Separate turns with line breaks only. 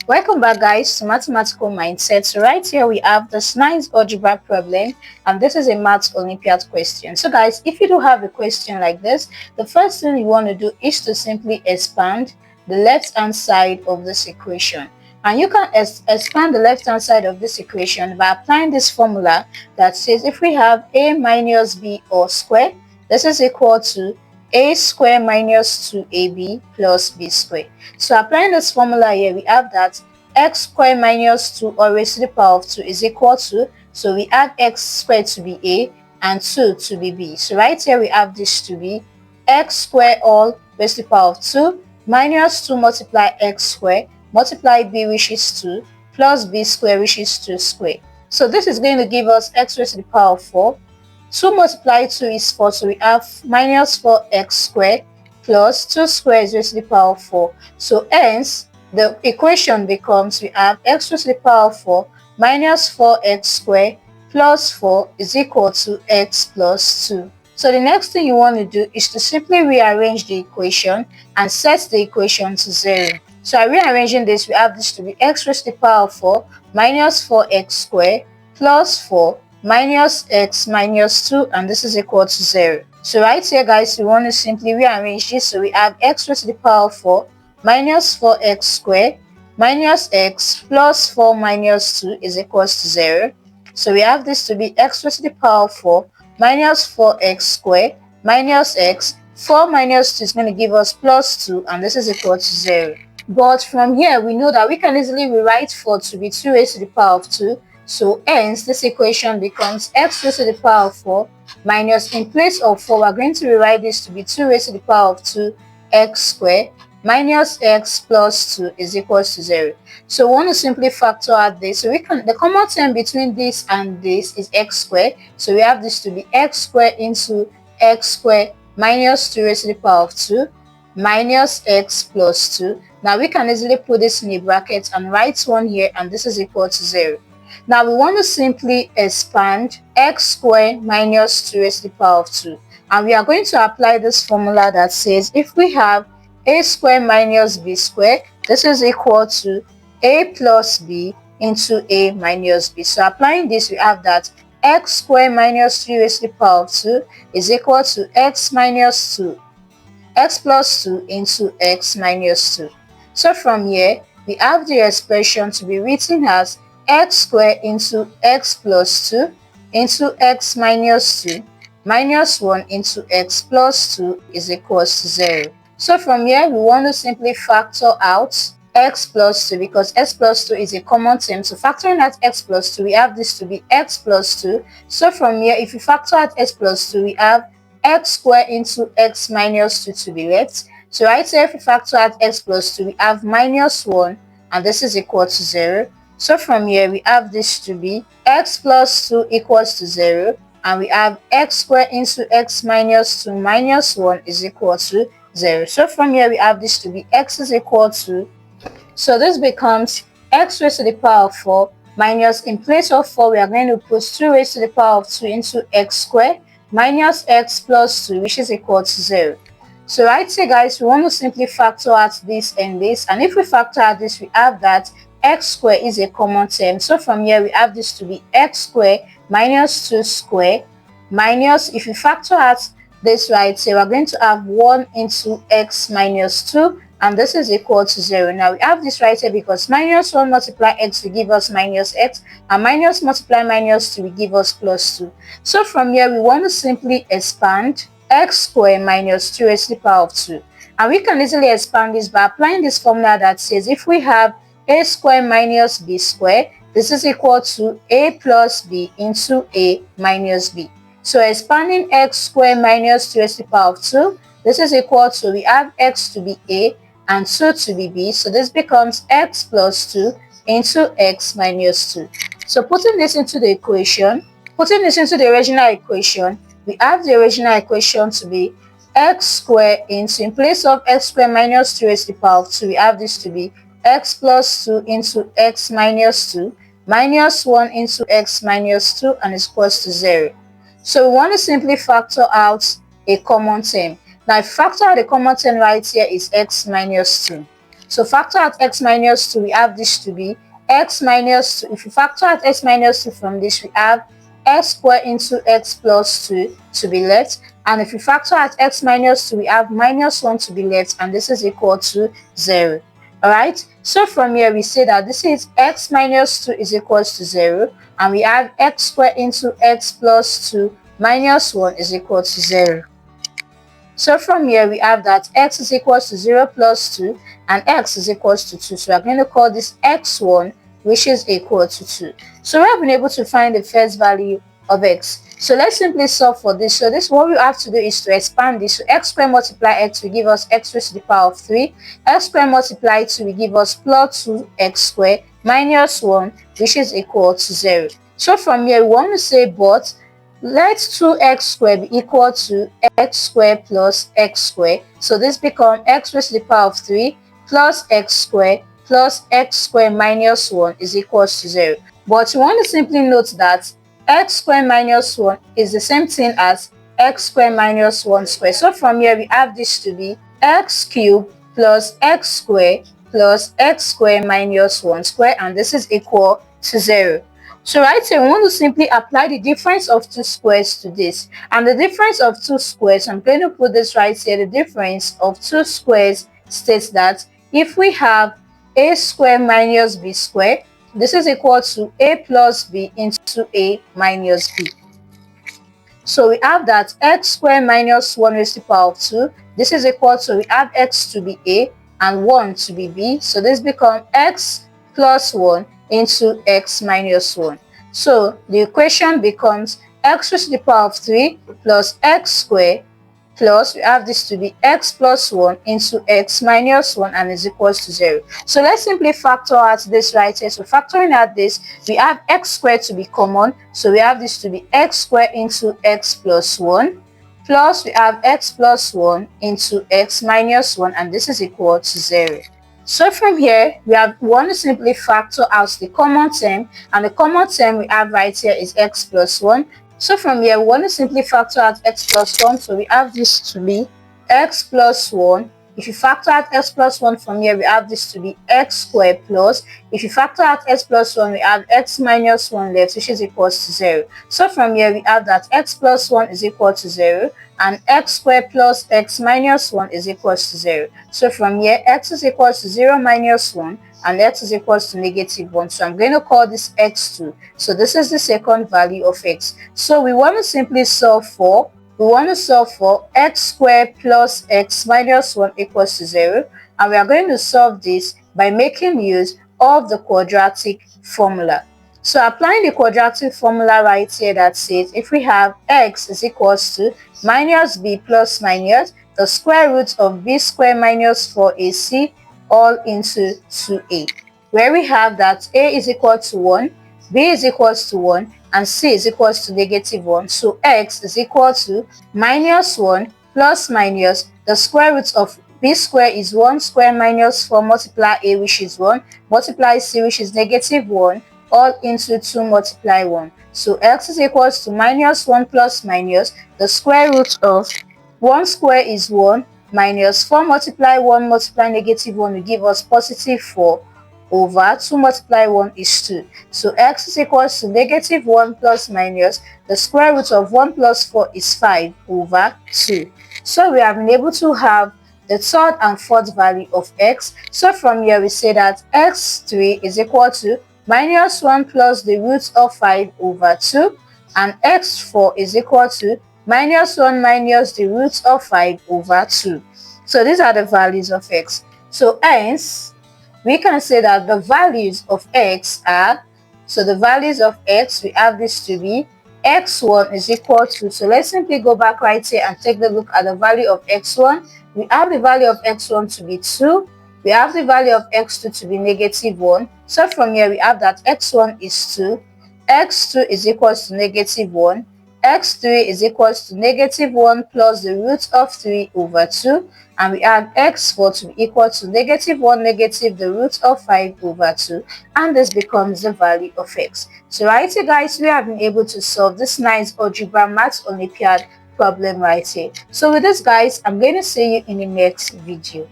Welcome back, guys, to Mathematical Mindset. So right here we have this nice algebra problem, and this is a Math Olympiad question. So guys, if you do have a question like this, the first thing you want to do is to simply expand the left hand side of this equation. And you can expand the left hand side of this equation by applying this formula that says if we have a minus b all squared, this is equal to a squared minus 2ab plus b squared. So applying this formula here, we have that x squared minus 2 all raised to the power of 2 is equal to, so we add x squared to be a and 2 to be b. So right here we have this to be x squared all raised to the power of 2 minus 2 multiply x squared multiply b, which is 2, plus b squared, which is 2 squared. So this is going to give us x raised to the power of 4. 2 multiplied 2 is 4, so we have minus 4x squared plus 2 squared is raised to the power of 4. So hence, the equation becomes we have x raised to the power of 4 minus 4x squared plus 4 is equal to x plus 2. So the next thing you want to do is to simply rearrange the equation and set the equation to 0. So by rearranging this, we have this to be x raised to the power of 4 minus 4x squared plus 4 minus x minus 2, and this is equal to 0. So right here, guys, we want to simply rearrange this. So we have x raised to the power of 4 minus 4x squared minus x plus 4 minus 2 is equals to 0. So we have this to be x raised to the power of 4 minus 4x squared minus x. 4 minus 2 is going to give us plus 2, and this is equal to 0. But from here, we know that we can easily rewrite 4 to be 2 raised to the power of 2. So hence, this equation becomes x raised to the power of 4 minus, in place of 4, we're going to rewrite this to be 2 raised to the power of 2 x squared minus x plus 2 is equals to 0. So we want to simply factor out this. So we can, the common term between this and this is x squared. So we have this to be x squared into x squared minus 2 raised to the power of 2 minus x plus 2. Now we can easily put this in a bracket and write 1 here, and this is equal to 0. Now we want to simply expand x squared minus 2 raised to the power of 2. And we are going to apply this formula that says if we have a squared minus b squared, this is equal to a plus b into a minus b. So applying this, we have that x squared minus 3 raised to the power of 2 is equal to x minus 2, x plus 2 into x minus 2. So from here, we have the expression to be written as x squared into x plus 2 into x minus 2 minus 1 into x plus 2 is equals to 0. So from here, we want to simply factor out x plus 2 because x plus 2 is a common term. So factoring out x plus 2, we have this to be x plus 2. So from here, if you factor out x plus 2, we have x squared into x minus 2 to be left. So right here, if we factor out x plus 2, we have minus 1, and this is equal to 0. So from here, we have this to be x plus 2 equals to 0, and we have x squared into x minus 2 minus 1 is equal to 0. So from here, we have this to be x is equal to, so this becomes x raised to the power of 4 minus, in place of 4, we are going to put 2 raised to the power of 2 into x squared minus x plus 2, which is equal to 0. So right here, guys, we want to simply factor out this and this, and if we factor out this, we have that x squared is a common term. So from here, we have this to be x squared minus 2 squared minus, if you factor out this right here, we're going to have 1 into x minus 2, and this is equal to 0. Now we have this right here because minus 1 multiply x will give us minus x, and minus multiply minus 2 will give us plus 2. So from here, we want to simply expand x squared minus 2 raised to the power of 2. And we can easily expand this by applying this formula that says if we have a squared minus b squared, this is equal to a plus b into a minus b. So expanding x squared minus 2 raised to the power of 2, this is equal to, we have x to be a and 2 to be b. So this becomes x plus 2 into x minus 2. So putting this into the equation, putting this into the original equation, we have the original equation to be x squared into, in place of x squared minus 2 raised to the power of 2, we have this to be x plus 2 into x minus 2 minus 1 into x minus 2, and is equals to 0. So we want to simply factor out a common term. Now, if factor out the common term right here is x minus 2. So factor out x minus 2, we have this to be x minus 2. If you factor out x minus 2 from this, we have x squared into x plus 2 to be left. And if you factor out x minus 2, we have minus 1 to be left, and this is equal to 0. Alright, so from here we say that this is x minus 2 is equals to 0, and we have x squared into x plus 2 minus 1 is equal to 0. So from here we have that x is equals to 0 plus 2 and x is equals to 2. So we are going to call this x1, which is equal to 2. So we have been able to find the first value of x. So let's simply solve for this. So this, what we have to do is to expand this. So x squared multiply x will give us x raised to the power of 3. X squared multiply 2 will give us plus 2x squared minus 1, which is equal to 0. So from here we want to say, but let 2x squared be equal to x squared plus x squared. So this becomes x raised to the power of 3 plus x squared minus 1 is equal to 0. But you want to simply note that x squared minus 1 is the same thing as x squared minus 1 squared. So from here we have this to be x cubed plus x squared minus 1 squared, and this is equal to 0. So right here we want to simply apply the difference of two squares to this, and the difference of two squares, I'm going to put this right here, the difference of two squares states that if we have a squared minus b squared, this is equal to a plus b into a minus b. So we have that x squared minus 1 raised to the power of 2, this is equal to, we have x to be a and 1 to be b, so this becomes x plus 1 into x minus 1. So the equation becomes x raised to the power of 3 plus x squared plus, we have this to be x plus 1 into x minus 1, and is equals to 0. So let's simply factor out this right here. So factoring out this, we have x squared to be common, so we have this to be x squared into x plus 1 plus, we have x plus 1 into x minus 1, and this is equal to 0. So from here we want to simply factor out the common term, and the common term we have right here is x plus 1. So from here we want to simply factor out x plus 1, so we have this to be x plus 1. If you factor out x plus 1 from here, we have this to be x squared plus, if you factor out x plus 1, we have x minus 1 left, which is equals to 0. So from here we have that x plus 1 is equal to 0, and x squared plus x minus 1 is equals to 0. So from here x is equals to 0 minus 1, and x is equals to negative 1. So I'm going to call this x2. So this is the second value of x. So we want to simply solve for x squared plus x minus 1 equals to 0, and we are going to solve this by making use of the quadratic formula. So applying the quadratic formula right here, that says if we have x is equals to minus b plus minus the square root of b squared minus 4ac all into 2a, where we have that a is equal to 1, b is equals to 1, and c is equals to negative 1. So x is equal to minus 1 plus minus the square root of b squared is 1 squared minus 4 multiply a, which is 1, multiply c, which is negative 1, all into 2 multiply 1. So x is equals to minus 1 plus minus the square root of 1 square is 1 minus 4 multiply 1 multiply negative 1 will give us positive 4 over 2 multiply 1 is 2. So x is equals to negative 1 plus minus the square root of 1 plus 4 is 5 over 2. So we have been able to have the third and fourth value of x. So from here we say that x3 is equal to minus 1 plus the root of 5 over 2, and x4 is equal to minus 1 minus the root of 5 over 2. So these are the values of x. So hence we can say that the values of x are, so the values of x, we have this to be x1 is equal to, so let's simply go back right here and take a look at the value of x1. We have the value of x1 to be 2, we have the value of x2 to be negative 1. So from here we have that x1 is 2, x2 is equals to negative 1, x3 is equals to negative 1 plus the root of 3 over 2, and we add x4 to be equal to negative 1 negative the root of 5 over 2, and this becomes the value of x. So right here guys, we have been able to solve this nice algebra math Olympiad problem right here. So with this guys, I'm going to see you in the next video.